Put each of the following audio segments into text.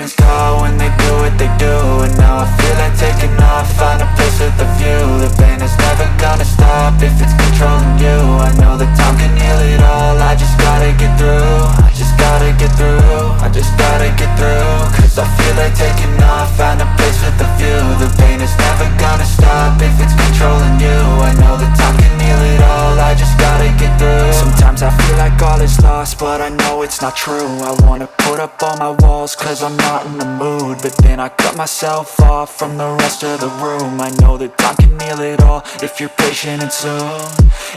demons call when they do what they do. And now I feel like taking off, find a place with a view. The pain is never gonna stop if it's controlling you. I know that time can heal it all, I just gotta get through. I just gotta get through, I just gotta get through. Cause I feel like taking off, find a place with a view. The pain is never gonna stop if it's controlling you. I know that time can heal it all, I just gotta get through. Sometimes I feel like all is lost, but I know it's not true. I wanna put up all my walls cause I'm not in the mood, but then I cut myself off from the rest of the room. I know that time can heal it all if you're patient and soon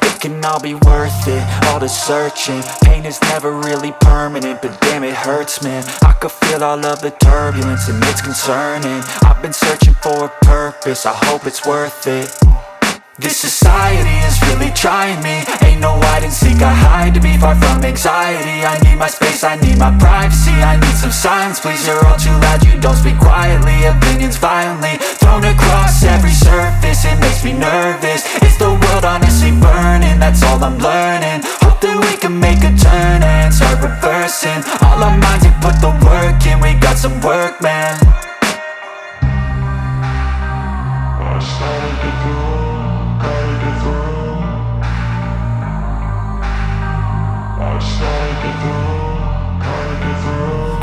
it can all be worth it, all the searching. Pain is never really permanent, but damn it hurts, man. I could feel all of the turbulence and it's concerning. I've been searching for a purpose, I hope it's worth it. This society is really trying me. Ain't no hide and seek, I hide to be far from anxiety. I need my space, I need my privacy, I need some silence, please. You're all too loud, you don't speak quietly. Opinions violently thrown across every surface, it makes me nervous. Is the world honestly burning? That's all I'm learning. Hope that we can make a turn and start reversing all our minds and put the work in. We got some work, man. I started to grow.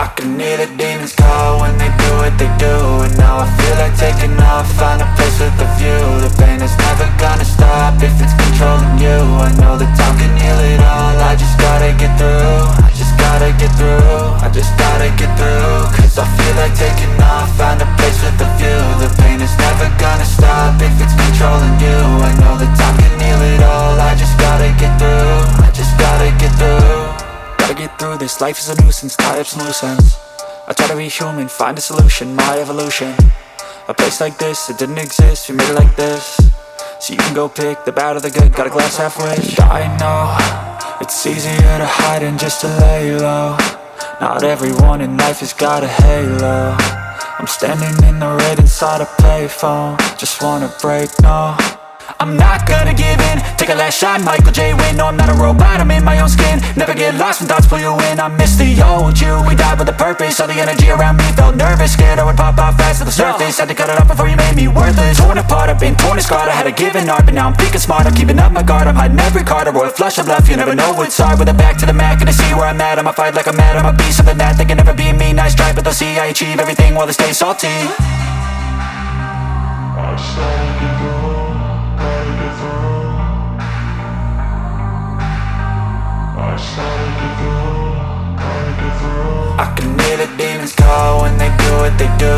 I can hear the demons call when they do what they do. And now I feel like taking off, find a place with a view. The pain is never gonna stop if it's controlling you. I know that time can heal it all, I just gotta get through. I just gotta get through, I just gotta get through. Cause I feel like taking off, find a place with a view. The pain is never gonna stop if it's controlling you. I know that time can heal it all, I just gotta get through. I just gotta get through. Gotta get through this, life is a nuisance, tie up some loose ends. I try to be human, find a solution, my evolution. A place like this, it didn't exist, we made it like this. So you can go pick the bad or the good, got a glass halfway. I know, it's easier to hide than just to lay low. Not everyone in life has got a halo. I'm standing in the red inside a payphone, just wanna break, no. I'm not gonna give in, take a last shot, Michael J. Win. No, I'm not a robot, I'm in my own skin. Never get lost when thoughts pull you in. I miss the old you, we died with a purpose. All the energy around me felt nervous, scared I would pop out fast to the surface. Had to cut it off before you made me worthless. Torn apart, I've been torn and scarred. I had a given art, but now I'm thinking smart. I'm keeping up my guard, I'm hiding every card. A royal flush of love, you never know what's hard. With a back to the mat, gonna see where I'm at. I'ma fight like I'm mad, I'ma be something that they can never be me. Nice try, but they'll see I achieve everything while they stay salty. I started to grow. I can hear the demons call when they do what they do.